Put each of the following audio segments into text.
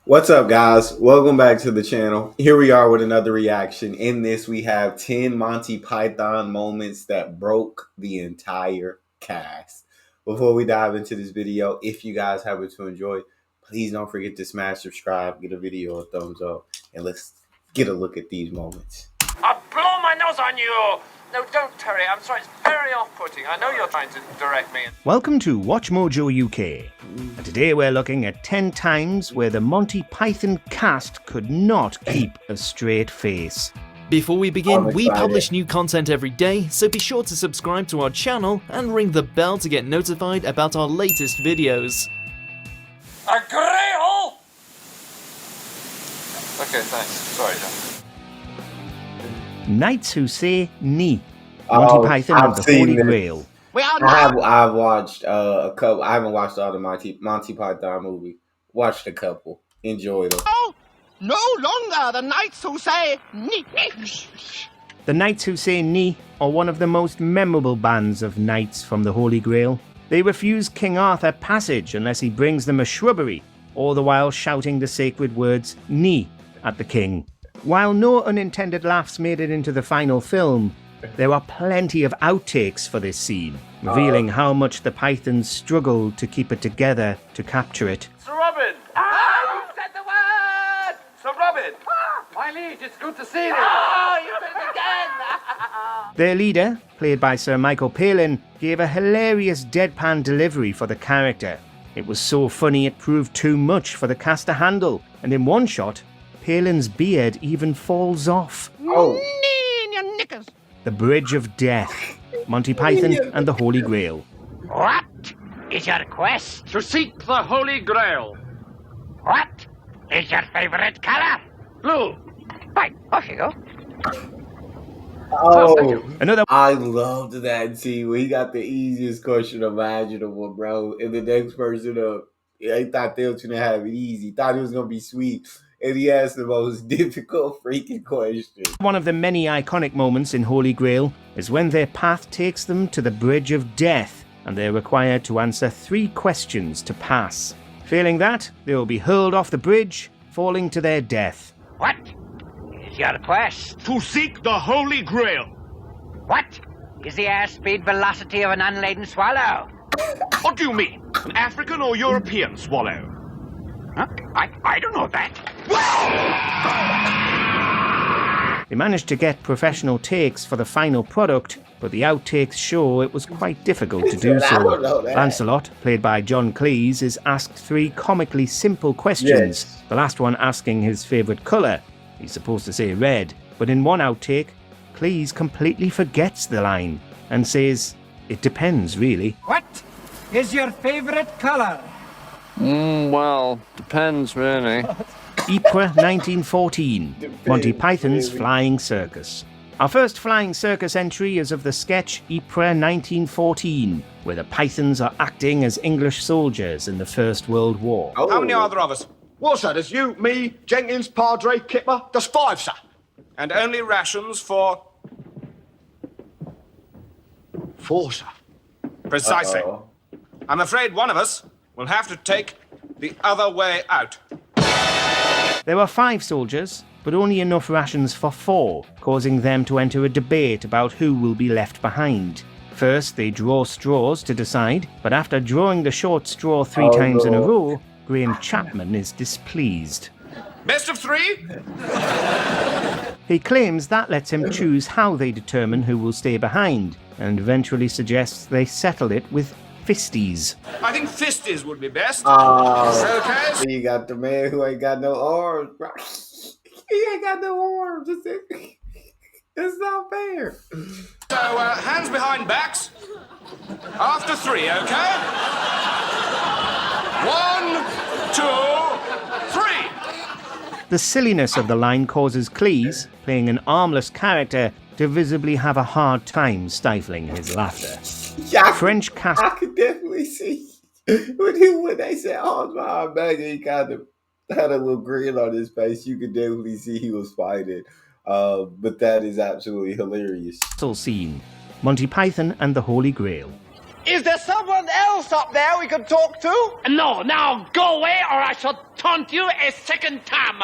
What's up, guys? Welcome back to the channel. Here we are with another reaction. In this, we have 10 Monty Python moments that broke the entire cast. Before we dive into this video, if you guys happen to enjoy, please don't forget to smash subscribe, give the video a thumbs up, and let's get a look at these moments. I'll blow my nose on you! No, don't, Terry. I'm sorry. It's very off-putting. I know you're trying to direct me. Welcome to Watch Mojo UK. And today we're looking at 10 times where the Monty Python cast could not keep a straight face. Before we begin, we publish new content every day, so be sure to subscribe to our channel and ring the bell to get notified about our latest videos. A grey hole! Okay, thanks. Sorry, John. Knights Who Say Ni. Monty Python and the Holy Grail. I've watched a couple. I haven't watched all the Monty Python movie. Watched a couple. Enjoyed them. Oh, no longer the knights who say ni. The Knights Who Say Ni are one of the most memorable bands of knights from the Holy Grail. They refuse King Arthur passage unless he brings them a shrubbery, all the while shouting the sacred words Ni at the king. While no unintended laughs made it into the final film, there are plenty of outtakes for this scene, revealing how much the Pythons struggled to keep it together to capture it. Sir Robin! You said the word! Sir Robin! My liege, it's good to see you! Oh, you did it again! Their leader, played by Sir Michael Palin, gave a hilarious deadpan delivery for the character. It was so funny it proved too much for the cast to handle, and in one shot, Palin's beard even falls off. Oh. Your knickers. The Bridge of Death, Monty Python and the Holy Grail. What is your quest? To seek the Holy Grail. What is your favorite color? Blue. Fine, off you go. Oh, Another I loved that scene where he got the easiest question imaginable, bro. And the next person up, he thought they were going to have it easy. Thought it was going to be sweet. And he asked the most difficult freaking question. one of the many iconic moments in Holy Grail is when their path takes them to the Bridge of Death, and they're required to answer 3 questions to pass. Failing that, they will be hurled off the bridge, falling to their death. What is your quest? To seek the Holy Grail. What is the airspeed velocity of an unladen swallow? What do you mean? An African or European swallow? Huh? I don't know that. They managed to get professional takes for the final product, but the outtakes show it was quite difficult to do I so. don't know that. Lancelot, played by John Cleese, is asked 3 comically simple questions, Yes. the last one asking his favourite colour. He's supposed to say red, but in one outtake, Cleese completely forgets the line and says, "It depends, really." What is your favorite color? Well, depends really. Ypres 1914, Monty Python's really. Flying Circus. Our first Flying Circus entry is of the sketch Ypres 1914, where the Pythons are acting as English soldiers in the First World War. Oh. How many are there of us? Well, sir, there's you, me, Jenkins, Padre, Kipper. There's 5, sir. And only rations for... 4, sir. Precisely. Uh-oh. I'm afraid one of us will have to take the other way out. There are 5 soldiers, but only enough rations for 4, causing them to enter a debate about who will be left behind. First, they draw straws to decide, but after drawing the short straw 3 times in a row, Graham Chapman is displeased. Best of 3? He claims that lets him choose how they determine who will stay behind, and eventually suggests they settle it with fisties. I think fisties would be best. Oh, Okay. so you got the man who ain't got no arms, bro. He ain't got no arms. It's not fair. So, hands behind backs. After 3, okay? 1, 2, 3. The silliness of the line causes Cleese, playing an armless character, to visibly have a hard time stifling his laughter. Yeah, French cast I could definitely see when they said arms behind back, he kind of had a little grin on his face. You could definitely see he was fighting. But that is absolutely hilarious. scene, Monty Python and the Holy Grail. Is there someone else up there we could talk to? No, now go away or I shall taunt you a second time.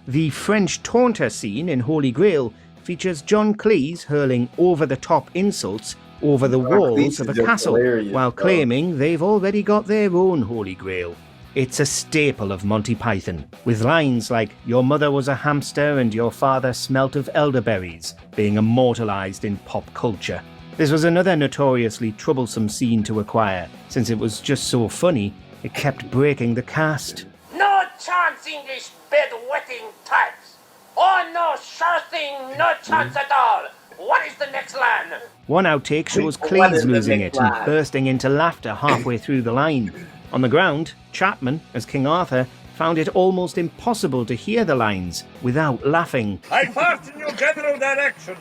The French taunter scene in Holy Grail features John Cleese hurling over-the-top insults over the walls of a castle while claiming they've already got their own Holy Grail. It's a staple of Monty Python, with lines like "Your mother was a hamster and your father smelt of elderberries" being immortalised in pop culture. This was another notoriously troublesome scene to acquire, since it was just so funny, it kept breaking the cast. No chance, English bedwetting types. Oh no, sure thing, no chance at all. What is the next line? One outtake shows Cleese losing it and bursting into laughter halfway through the line. On the ground, Chapman, as King Arthur, found it almost impossible to hear the lines without laughing. I fart in your general direction.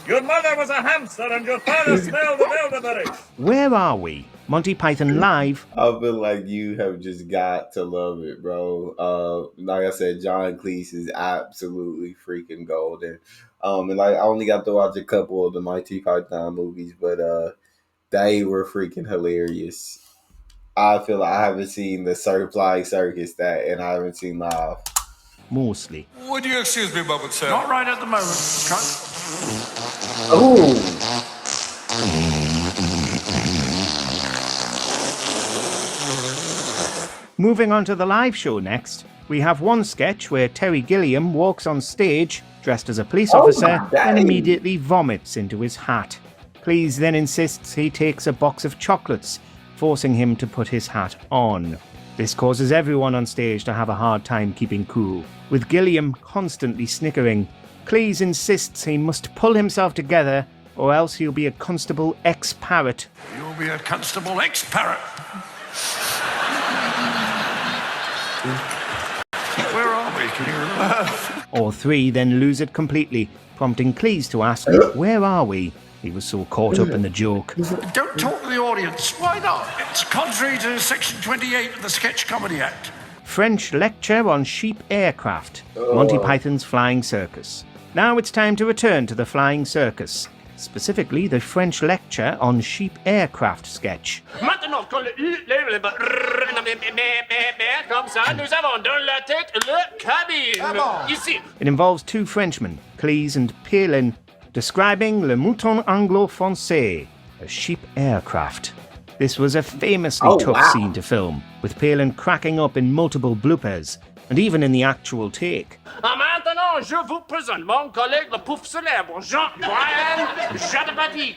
Your mother was a hamster and your father smelled of elderberries. Where are we? Monty Python Live. I feel like you have just got to love it, bro. Like I said, John Cleese is absolutely freaking golden. And like I only got to watch a couple of the Monty Python movies, but they were freaking hilarious. I feel like I haven't seen the Flying Circus and I haven't seen live. Mostly. Would you excuse me a moment, sir? Not right at the moment. Oh. Moving on to the live show next, we have one sketch where Terry Gilliam walks on stage dressed as a police officer and immediately vomits into his hat. Cleese then insists he takes a box of chocolates, forcing him to put his hat on. This causes everyone on stage to have a hard time keeping cool, with Gilliam constantly snickering. Cleese insists he must pull himself together or else he'll be a Constable X-Parrot. You'll be a Constable X-Parrot. Where are we? Can you remember? All three then lose it completely, prompting Cleese to ask, "Where are we?" He was so caught up in the joke. Don't talk to the audience. Why not? It's contrary to Section 28 of the Sketch Comedy Act. French lecture on sheep aircraft. Monty Python's Flying Circus. Now it's time to return to the Flying Circus. Specifically, the French lecture on sheep aircraft sketch. Maintenant, quand le U lève comme ça, nous avons dans la tête le cabine. Ici. It involves two Frenchmen, Cleese and Palin, describing le mouton anglo-français, a sheep aircraft. This was a famously tough scene to film, with Palin cracking up in multiple bloopers, and even in the actual take. Maintenant, je vous présente mon collègue le pouf célèbre, Jean-Brian Jadabadi.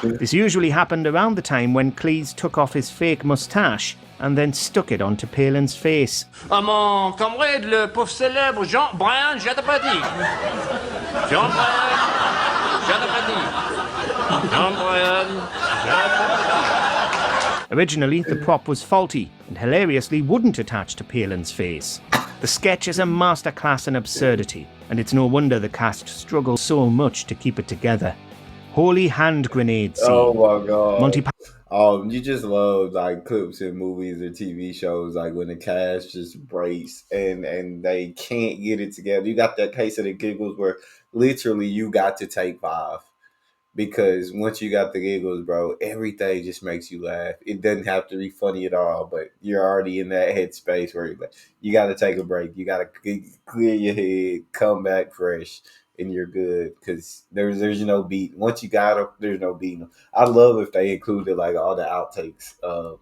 This usually happened around the time when Cleese took off his fake moustache and then stuck it onto Palin's face. Mon camarade le pouf célèbre, Jean-Brian Jadabadi. Jean-Brian Jadabadi. Jean-Brian Jadabadi. Originally, the prop was faulty and hilariously wouldn't attach to Palin's face. The sketch is a masterclass in absurdity, and it's no wonder the cast struggled so much to keep it together. Holy hand grenade scene. Oh my god. Monty you just love like clips in movies or TV shows, like when the cast just breaks and they can't get it together. You got that case of the giggles where literally you got to take 5. Because once you got the giggles, bro, everything just makes you laugh. It doesn't have to be funny at all, but you're already in that headspace where you got to take a break. You got to clear your head, come back fresh, and you're good. Because there's no beat. Once you got them, there's no beating them. I love if they included like all the outtakes.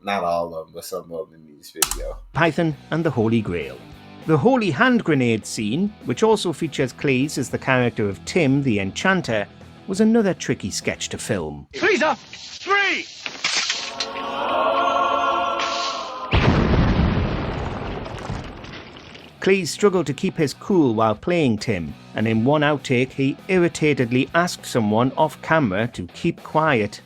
Not all of them, but some of them in this video. Python and the Holy Grail. The Holy Hand Grenade scene, which also features Cleese as the character of Tim the Enchanter, was another tricky sketch to film. Three's up! 3! Cleese struggled to keep his cool while playing Tim, and in one outtake he irritatedly asked someone off camera to keep quiet.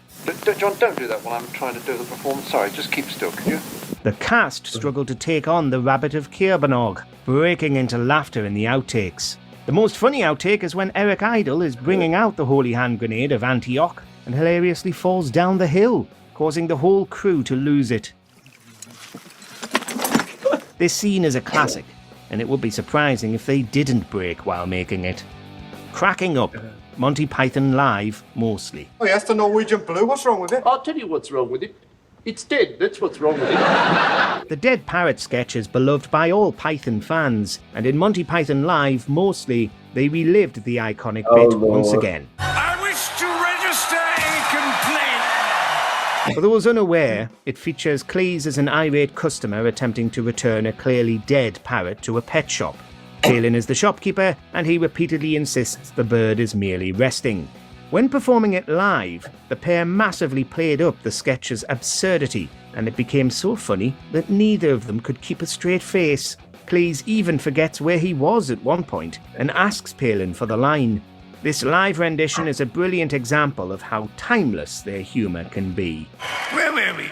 John, don't do that while I'm trying to do the performance. Sorry, just keep still, can you? The cast struggled to take on the Rabbit of Kerbanoog, breaking into laughter in the outtakes. The most funny outtake is when Eric Idle is bringing out the Holy Hand Grenade of Antioch and hilariously falls down the hill, causing the whole crew to lose it. This scene is a classic, and it would be surprising if they didn't break while making it. cracking up. Monty Python Live, mostly. Oh, yes, the Norwegian blue. What's wrong with it? I'll tell you what's wrong with it. It's dead. That's what's wrong with it. The Dead Parrot sketch is beloved by all Python fans, and in Monty Python Live, mostly, they relived the iconic bit once again. I wish to register a complaint. For those unaware, it features Cleese as an irate customer attempting to return a clearly dead parrot to a pet shop. Palin is the shopkeeper, and he repeatedly insists the bird is merely resting. When performing it live, the pair massively played up the sketch's absurdity, and it became so funny that neither of them could keep a straight face. Cleese even forgets where he was at one point and asks Palin for the line. This live rendition is a brilliant example of how timeless their humour can be. Where were we?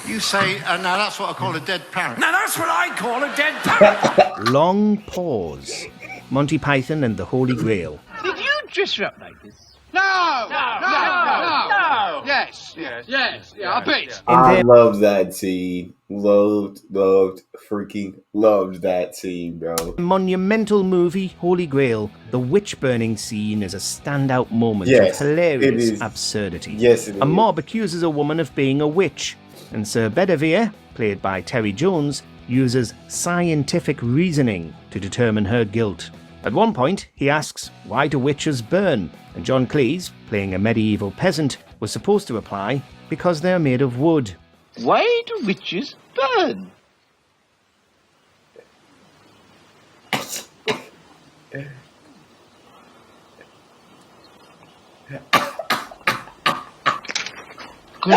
You say, now that's what I call a dead parrot. Now that's what I call a dead parrot. Long pause. Monty Python and the Holy Grail. Did you dress her up like this? No! Yes, a bit. I love that scene. Loved, freaking loved that scene, bro. Monumental movie Holy Grail, the witch burning scene is a standout moment of hilarious absurdity. Yes, it is. A mob accuses a woman of being a witch, and Sir Bedivere, played by Terry Jones, uses scientific reasoning to determine her guilt. At one point, he asks, why do witches burn? And John Cleese, playing a medieval peasant, was supposed to reply, because they're made of wood. Why do witches burn? Because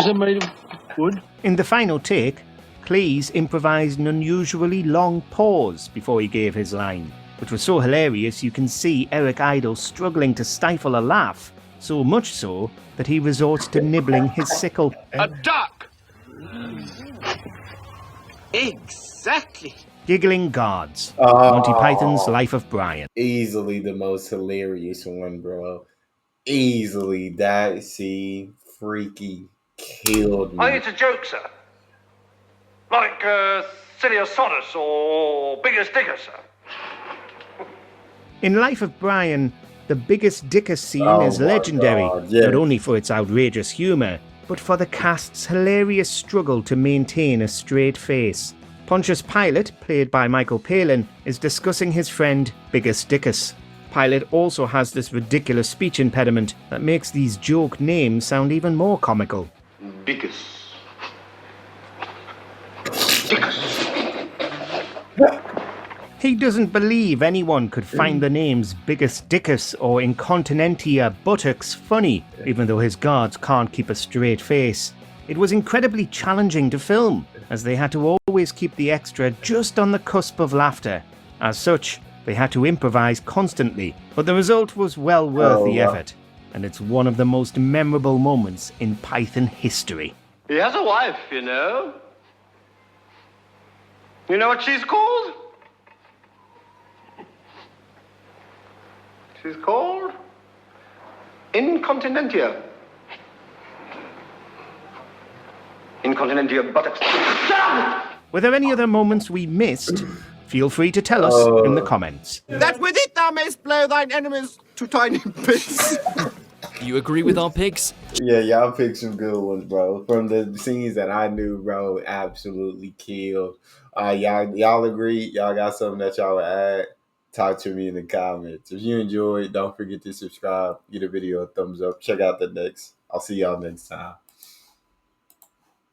they're made of wood. In the final take, Cleese improvised an unusually long pause before he gave his line, which was so hilarious you can see Eric Idle struggling to stifle a laugh, so much so that he resorts to nibbling his sickle. A duck! Exactly. Giggling gods. Monty Python's Life of Brian. Easily the most hilarious one, bro. Easily. That scene freaking killed me. I think it's a joke, sir. Like Siliosaurus or Biggest Digger, sir. In Life of Brian, the Biggest Dickus scene is legendary, not only for its outrageous humour, but for the cast's hilarious struggle to maintain a straight face. Pontius Pilate, played by Michael Palin, is discussing his friend Biggest Dickus. Pilate also has this ridiculous speech impediment that makes these joke names sound even more comical. Biggest. He doesn't believe anyone could find the names Biggest Dickus or Incontinentia Buttocks funny, even though his guards can't keep a straight face. It was incredibly challenging to film, as they had to always keep the extra just on the cusp of laughter. As such, they had to improvise constantly, but the result was well worth the effort, and it's one of the most memorable moments in Python history. He has a wife, you know. You know what she's called? She's called Incontinentia. Incontinentia buttocks. Were there any other moments we missed? Feel free to tell us in the comments. That with it thou mayst blow thine enemies to tiny bits. You agree with our picks? Yeah, y'all picked some good ones, bro. From the scenes that I knew, bro, absolutely killed. Y'all agree? Y'all got something that y'all would add? Talk to me in the comments. If you enjoyed, don't forget to subscribe. Give the video a thumbs up. Check out the next. I'll see y'all next time.